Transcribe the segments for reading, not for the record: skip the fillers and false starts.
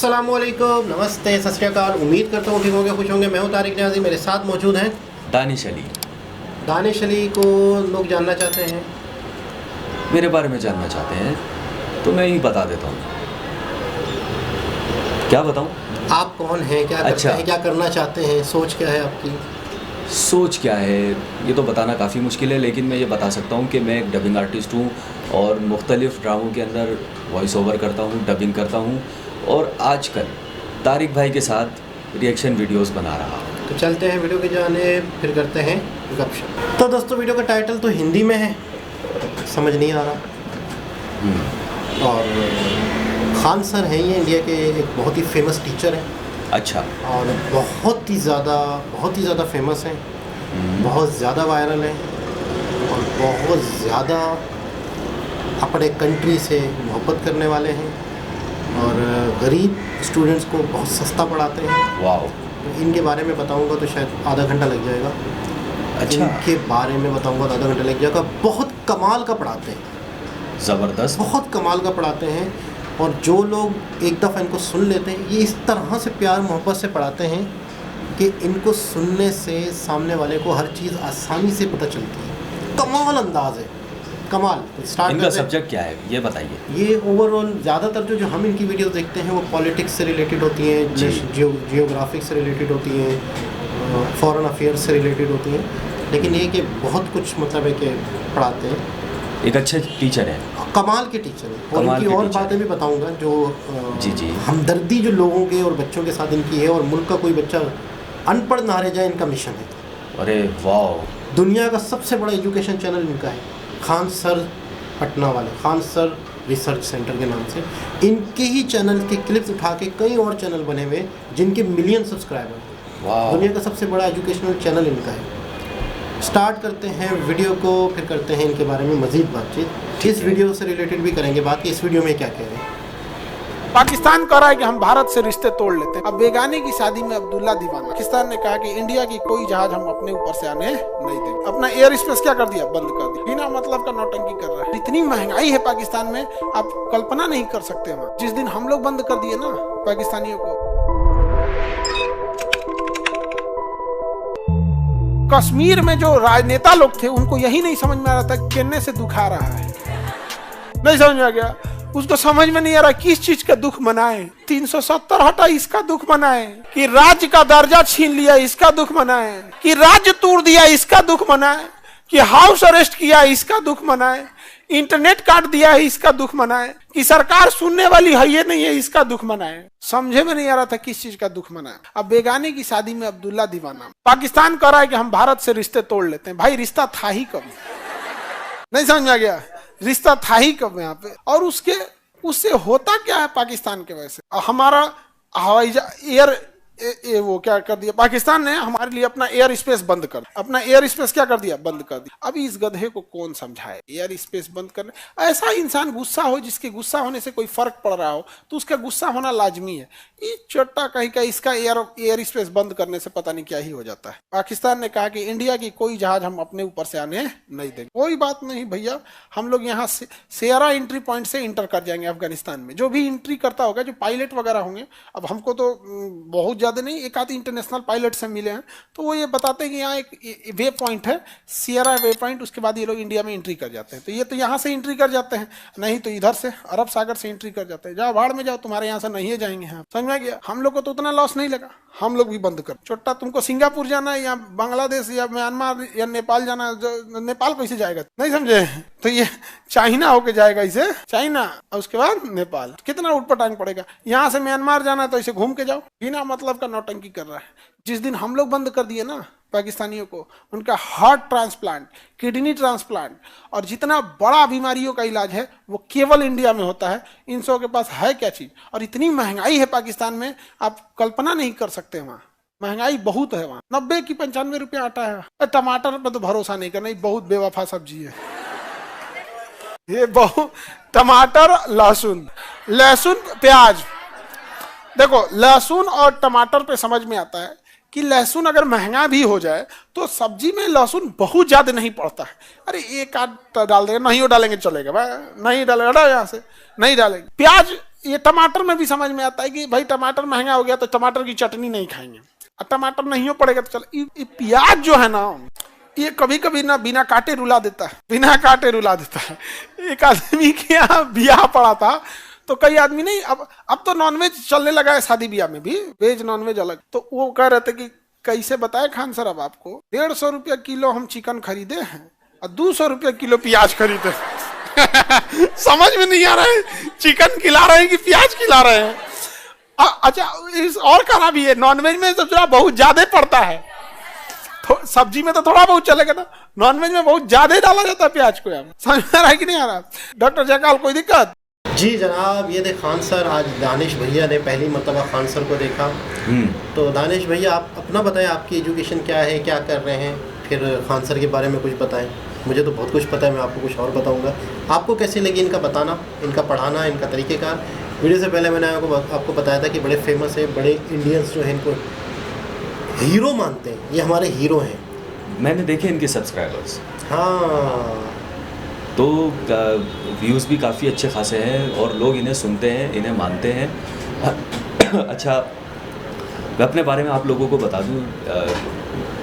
अस्सलामुअलैकुम, नमस्ते, सत श्री अकाल। उम्मीद करता हूँ ठीक होंगे, खुश होंगे। मैं हूँ तारिक न्याज़ी, मेरे साथ मौजूद हैं दानिश अली। दानिश अली को लोग जानना चाहते हैं, मेरे बारे में जानना चाहते हैं तो मैं ही बता देता हूँ। क्या बताऊँ? आप कौन हैं, क्या करते हैं, क्या करना चाहते हैं, सोच क्या है आपकी? सोच क्या है ये तो बताना काफ़ी मुश्किल है, लेकिन मैं ये बता सकता हूँ कि मैं एक डबिंग आर्टिस्ट हूँ और मुख्तलिफ़ ड्रामों के अंदर वॉइस ओवर करता हूँ, डबिंग करता हूँ और आजकल तारिक भाई के साथ रिएक्शन वीडियोस बना रहा हूँ। तो चलते हैं वीडियो के जाने, फिर करते हैं गपशप। तो दोस्तों, वीडियो का टाइटल तो हिंदी में है, समझ नहीं आ रहा। और खान सर हैं, ये इंडिया के एक बहुत ही फेमस टीचर हैं। अच्छा। और बहुत ही ज़्यादा फेमस हैं, बहुत ज़्यादा वायरल हैं और बहुत ज़्यादा अपने कंट्री से मोहब्बत करने वाले हैं और गरीब स्टूडेंट्स को बहुत सस्ता पढ़ाते हैं। वाह। तो इनके बारे में बताऊंगा तो शायद आधा घंटा लग जाएगा। अच्छा। इनके बारे में बताऊंगा तो आधा घंटा लग जाएगा। बहुत कमाल का पढ़ाते हैं, ज़बरदस्त, बहुत कमाल का पढ़ाते हैं। और जो लोग एक दफ़ा इनको सुन लेते हैं, ये इस तरह से प्यार मोहब्बत से पढ़ाते हैं कि इनको सुनने से सामने वाले को हर चीज़ आसानी से पता चलती है। कमाल अंदाज है, कमाल। स्टार्ट इनका सब्जेक्ट क्या है ये बताइए। ये ओवरऑल ज़्यादातर जो हम इनकी वीडियोस देखते हैं वो पॉलिटिक्स से रिलेटेड होती हैं, जियोग्राफिक से रिलेटेड होती हैं, फॉरेन अफेयर्स से रिलेटेड होती हैं। लेकिन ये कि बहुत कुछ मतलब है कि पढ़ाते हैं। एक अच्छे टीचर हैं, कमाल के टीचर हैं। और इनकी और बातें भी बताऊंगा जो जी हमदर्दी जो लोगों के और बच्चों के साथ इनकी है, और मुल्क का कोई बच्चा अनपढ़ ना रह जाए, इनका मिशन है। अरे वाह। दुनिया का सबसे बड़ा एजुकेशन चैनल इनका है, खान सर पटना वाले, खान सर रिसर्च सेंटर के नाम से। इनके ही चैनल के क्लिप्स उठा के कई और चैनल बने हुए जिनके मिलियन सब्सक्राइबर। वाह। दुनिया का सबसे बड़ा एजुकेशनल चैनल इनका है। स्टार्ट करते हैं वीडियो को, फिर करते हैं इनके बारे में मज़ीद बातचीत। इस वीडियो से रिलेटेड भी करेंगे बात कि इस वीडियो में क्या कह रहे हैं। पाकिस्तान कह रहा है कि हम भारत से रिश्ते तोड़ लेते हैं। अब बेगाने की शादी में अब्दुल्ला दीवाना। पाकिस्तान ने कहा कि इंडिया की कोई जहाज हम अपने ऊपर से आने नहीं देंगे। अपना एयर स्पेस क्या कर दिया, बंद कर दिया। बिना मतलब का नौटंकी कर रहा है। इतनी महंगाई है पाकिस्तान में, आप कल्पना नहीं कर सकते। वहाँ जिस दिन हम लोग बंद कर दिए ना पाकिस्तानियों को, कश्मीर में जो राजनेता लोग थे उनको यही नहीं समझ में आ रहा था केन्ने से दुखा रहा है। नहीं समझ में आ गया, उसको समझ में नहीं आ रहा किस चीज का दुख मनाए। 370 हटा इसका दुख मनाए, कि राज्य का दर्जा छीन लिया इसका दुख मनाए, कि राज्य तोड़ दिया इसका दुख मनाए, कि हाउस अरेस्ट किया इसका दुख मनाए, इंटरनेट काट दिया है इसका दुख मनाए, कि सरकार सुनने वाली है ये नहीं है इसका दुख मनाए। समझे में नहीं आ रहा था किस चीज का दुख मनाए। अब बेगाने की शादी में अब्दुल्ला दीवाना। पाकिस्तान कह रहा है कि हम भारत से रिश्ते तोड़ लेते हैं। भाई रिश्ता था ही कब? नहीं समझ में आ गया, रिश्ता था ही कब यहाँ पे? और उससे होता क्या है पाकिस्तान के वजह से? हमारा हवाई एयर वो क्या कर दिया, पाकिस्तान ने हमारे लिए अपना एयर स्पेस बंद कर, अपना एयर स्पेस क्या कर दिया, बंद कर दिया। अब इस गधे को कौन समझाए एयर स्पेस बंद करने? ऐसा इंसान गुस्सा हो जिसके गुस्सा होने से कोई फर्क पड़ रहा हो तो उसका गुस्सा होना लाजमी है। ये चट्टा कहीं का इसका एयर स्पेस बंद करने से पता नहीं क्या ही हो जाता है। पाकिस्तान ने कहा कि इंडिया की कोई जहाज हम अपने ऊपर से आने नहीं देंगे। कोई बात नहीं भैया, हम लोग यहाँ से सेरा एंट्री पॉइंट से इंटर कर जाएंगे अफगानिस्तान में। जो भी एंट्री करता होगा, जो पायलट वगैरह होंगे, अब हमको तो बहुत ज्यादा नहीं, एक आध इंटरनेशनल पायलट से मिले हैं तो वो ये बताते हैं कि यहाँ एक वे पॉइंट है, सियरा वे पॉइंट, उसके बाद ये लोग इंडिया में एंट्री कर जाते हैं। तो ये तो यहाँ से एंट्री कर जाते हैं, नहीं तो इधर से अरब सागर से एंट्री कर जाते हैं। जाओ भाड़ में जाओ, तुम्हारे यहाँ से नहीं जाएंगे। हाँ समझ में गया। हम लोग को तो उतना लॉस नहीं लगा, हम लोग भी बंद कर। छोटा तुमको सिंगापुर जाना है या बांग्लादेश या म्यांमार या नेपाल जाना है, नेपाल कैसे जाएगा? नहीं समझे? तो ये चाइना होके जाएगा, इसे चाइना और उसके बाद नेपाल। कितना उठपटांग पड़ेगा। यहाँ से म्यांमार जाना है तो इसे घूम के जाओ। बिना मतलब का नौटंकी कर रहा है। जिस दिन हम लोग बंद कर दिए ना पाकिस्तानियों को, उनका हार्ट ट्रांसप्लांट, किडनी ट्रांसप्लांट और जितना बड़ा बीमारियों का इलाज है वो केवल इंडिया में होता है। इन सब के पास है क्या चीज? और इतनी महंगाई है पाकिस्तान में, आप कल्पना नहीं कर सकते। वहाँ महंगाई बहुत है। वहाँ 90 की 95 रुपया आटा है। टमाटर पर तो भरोसा नहीं करना, बहुत बेवफा सब्जी है ये। बहुत टमाटर, लहसुन प्याज। देखो लहसुन और टमाटर पे समझ में आता है कि लहसुन अगर महंगा भी हो जाए तो सब्जी में लहसुन बहुत ज्यादा नहीं पड़ता है। अरे एक आध डाल देंगे, नहीं वो डालेंगे चलेगा भाई, नहीं डालेगा यहाँ से नहीं डालेंगे। प्याज ये टमाटर में भी समझ में आता है कि भाई टमाटर महंगा हो गया तो टमाटर की चटनी नहीं खाएंगे, और टमाटर नहीं हो पड़ेगा तो चल। ये प्याज जो है ना, ये कभी कभी ना बिना काटे रुला देता है, बिना काटे रुला देता है। एक आदमी के यहाँ ब्याह पड़ा था तो कई आदमी नहीं, अब तो नॉनवेज चलने लगा है शादी ब्याह में भी, वेज नॉनवेज अलग। तो वो कह रहे थे कि कैसे बताए खान सर अब आपको, 150 रुपया किलो हम चिकन खरीदे हैं और 200 रुपया किलो प्याज खरीदे। समझ में नहीं आ रहा है चिकन खिला रहे हैं कि प्याज खिला रहे हैं। अच्छा, इस और खाना भी है, नॉनवेज में तो थोड़ा बहुत ज्यादा पड़ता है, तो सब्जी में तो थोड़ा बहुत चलेगा ना, नॉनवेज में बहुत ज्यादा डाला जाता है प्याज को। यार समझ में आ रहा है कि नहीं आ रहा? डॉक्टर जयकाल कोई दिक्कत? जी जनाब, ये थे खान सर। आज दानिश भैया ने पहली मर्तबा खान सर को देखा। तो दानिश भैया आप अपना बताएं, आपकी एजुकेशन क्या है, क्या कर रहे हैं, फिर खान सर के बारे में कुछ बताएं। मुझे तो बहुत कुछ पता है, मैं आपको कुछ और बताऊंगा। आपको कैसी लगी इनका बताना, इनका पढ़ाना, इनका तरीक़ेकार? वीडियो से पहले मैंने आपको बताया था कि बड़े फेमस है, बड़े इंडियंस जो हैं इनको हीरो मानते हैं, ये हमारे हीरो हैं। मैंने देखे इनके सब्सक्राइबर्स, हाँ, तो व्यूज़ भी काफ़ी अच्छे खासे हैं और लोग इन्हें सुनते हैं, इन्हें मानते हैं। अच्छा, मैं अपने बारे में आप लोगों को बता दूं,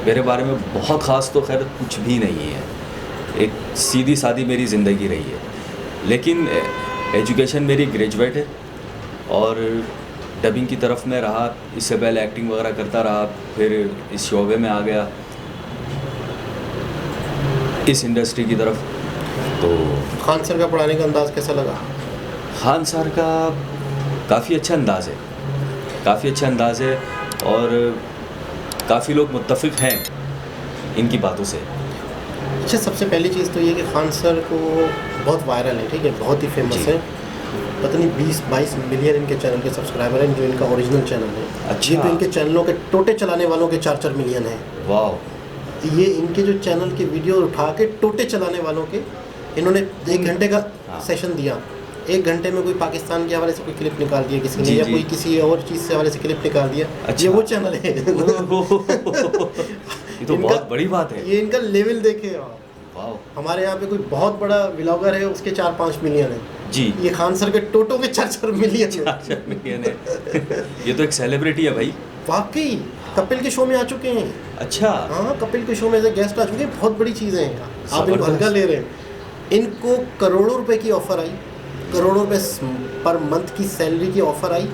मेरे बारे में बहुत ख़ास तो खैर कुछ भी नहीं है, एक सीधी सादी मेरी ज़िंदगी रही है। लेकिन एजुकेशन मेरी ग्रेजुएट है और डबिंग की तरफ मैं रहा, इससे पहले एक्टिंग वगैरह करता रहा, फिर इस शोबे में आ गया, इस इंडस्ट्री की तरफ। तो खान सर का पढ़ाने का अंदाज़ कैसा लगा? खान सर का काफ़ी अच्छा अंदाज़ है, काफ़ी अच्छा अंदाज़ है और काफ़ी लोग मुत्तफ़िक़ हैं इनकी बातों से। अच्छा, सबसे पहली चीज़ तो ये कि खान सर को बहुत वायरल है, ठीक है, बहुत ही फेमस है। पता नहीं 20-22 मिलियन इनके चैनल के सब्सक्राइबर हैं, जो इनका ओरिजिनल चैनल है। अच्छा। ये तो इनके चैनलों के टोटे चलाने वालों के 4-4 मिलियन है। वाह। ये इनके जो चैनल के वीडियो उठा के टोटे चलाने वालों के, इन्होंने 1 घंटे का सेशन दिया। 1 घंटे में कोई पाकिस्तान के हवाले से कोई क्लिप निकाल दिया किसी ने, या कोई किसी और चीज़ से हवाले से क्लिप निकाल दिया। अच्छा। ये वो चैनल है। ये तो बहुत बड़ी बात है। ये इनका लेवल देखे आप। हमारे यहाँ पे कोई बहुत बड़ा व्लॉगर है, उसके 4-5 मिलियन है जी। ये खान सर के टोटो के 4-4 मिलियन है। ये तो एक सेलिब्रिटी है भाई। वाकई कपिल के शो में आ चुके हैं। अच्छा। हाँ, कपिल के शो में एज गेस्ट आ चुके हैं। बहुत बड़ी चीज़ें हैं, आप इनको हल्का ले रहे हैं। इनको करोड़ों रुपए की ऑफ़र आई, करोड़ों रुपए पर मंथ की सैलरी की ऑफ़र आई,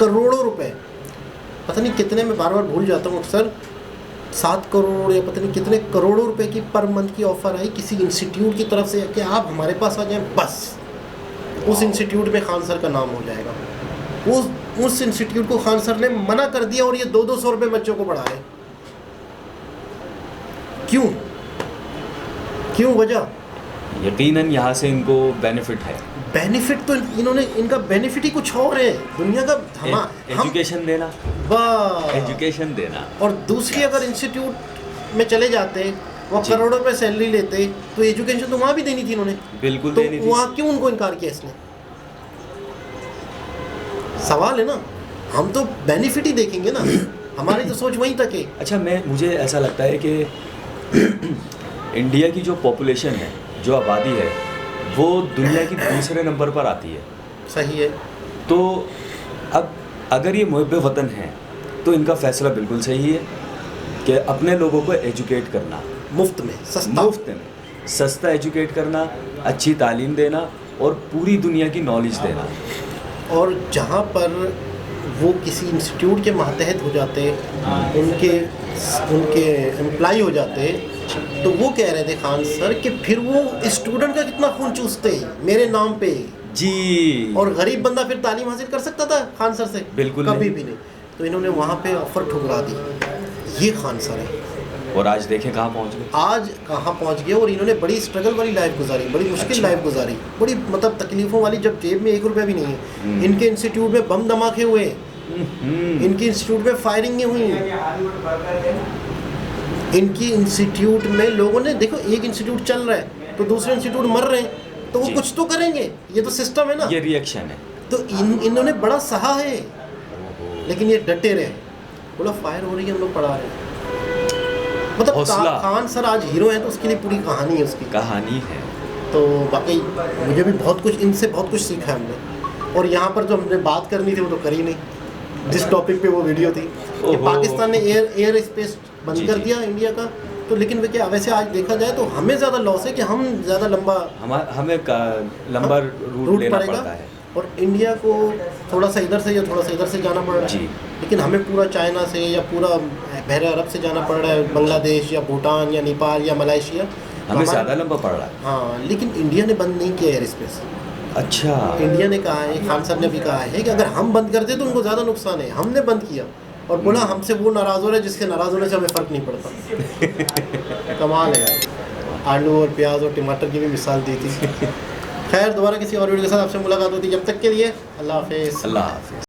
करोड़ों रुपए। पता नहीं कितने, मैं बार बार भूल जाता हूँ अक्सर, 7 करोड़ या पता नहीं कितने करोड़ों रुपए की पर मंथ की ऑफ़र आई किसी इंस्टीट्यूट की तरफ से कि आप हमारे पास आ जाएं, बस उस इंस्टीट्यूट में खान सर का नाम हो जाएगा। उस इंस्टीट्यूट को खान सर ने मना कर दिया और ये 200-200 रुपये बच्चों को पढ़ा रहे। क्यों वजह? यकीनन यहाँ से इनको बेनिफिट है। बेनिफिट तो इन्होंने, इनका बेनिफिट ही कुछ और है दुनिया का। एजुकेशन देना, एजुकेशन देना। और दूसरी अगर इंस्टीट्यूट में चले जाते, वो करोड़ों रुपए सैलरी लेते, तो एजुकेशन तो वहाँ भी देनी थी इन्होंने। बिल्कुल तो देनी थी। वहाँ क्यों उनको इनकार किया इसने? सवाल है ना। हम तो बेनिफिट ही देखेंगे ना, हमारी तो सोच वहीं तक है। अच्छा, मुझे ऐसा लगता है कि इंडिया की जो पॉपुलेशन है, जो आबादी है, वो दुनिया की दूसरे नंबर पर आती है। सही है। तो अब अगर ये मुहिब्बे वतन हैं तो इनका फैसला बिल्कुल सही है कि अपने लोगों को एजुकेट करना, मुफ्त में, सस्ता एजुकेट करना, अच्छी तालीम देना और पूरी दुनिया की नॉलेज देना। और जहाँ पर वो किसी इंस्टीट्यूट के मातहत हो जाते, उनके एम्प्लॉय हो जाते, तो वो कह रहे थे खान सर कि फिर वो स्टूडेंट का कितना खून चूसते मेरे नाम पे जी। और गरीब बंदा फिर तालीम हासिल कर सकता था खान सर से? बिल्कुल कभी भी नहीं। तो इन्होंने वहाँ पे ऑफर ठुकरा दी। ये खान सर है। और आज देखें कहाँ पहुँच गए। आज कहाँ पहुँच गए। और इन्होंने बड़ी स्ट्रगल वाली लाइफ गुजारी, बड़ी मुश्किल लाइफ गुजारी, बड़ी मतलब तकलीफों वाली, जब जेब में 1 रुपया भी नहीं है। इनके इंस्टीट्यूट में बम धमाके हुए, इनके इंस्टीट्यूट में फायरिंगें हुई, इनकी इंस्टीट्यूट में लोगों ने, देखो एक इंस्टीट्यूट चल रहा है तो दूसरे इंस्टीट्यूट मर रहे हैं, तो वो कुछ तो करेंगे, ये तो सिस्टम है ना, ये रिएक्शन है। तो इन्होंने बड़ा सहा है, लेकिन ये डटे रहे। बोला फायर हो रही है, हम लोग पढ़ा रहे हैं। मतलब खान सर आज हीरो हैं, तो उसके लिए पूरी कहानी है, उसकी कहानी है। तो बाकी मुझे भी बहुत कुछ, इनसे बहुत कुछ सीखा है हमने। और यहाँ पर जो हमने बात करनी थी वो तो करी नहीं, जिस टॉपिक पे वो वीडियो थी कि ओहो। पाकिस्तान ने एयर स्पेस बंद जी, कर जी। दिया इंडिया का। तो लेकिन वे क्या, वैसे आज देखा जाए तो हमें ज़्यादा लॉस है कि हम ज़्यादा लंबा हमें लंबा रूट लेना पड़ता है। और इंडिया को थोड़ा सा इधर से या थोड़ा सा इधर से जाना पड़ रहा है। जी। लेकिन हमें पूरा चाइना से या पूरा बहरे अरब से जाना पड़ रहा है, बांग्लादेश या भूटान या नेपाल या मलेशिया। तो हमें हमारा- ज़्यादा लंबा पड़ रहा है। हाँ, लेकिन इंडिया ने बंद नहीं किया एयर स्पेस। अच्छा। इंडिया ने कहा है, खान साहब ने भी कहा है कि अगर हम बंद करते तो उनको ज़्यादा नुकसान है। हमने बंद किया और बोला हमसे वो नाराज़ हो रहा है जिसके नाराज़ होने से हमें फ़र्क नहीं पड़ता। कमाल है यार। आलू और प्याज और टमाटर की भी मिसाल दी थी। खैर, दोबारा किसी और वीडियो के साथ आपसे मुलाकात होती है। जब तक के लिए अल्लाह हाफिज़। अल्लाह हाफिज़।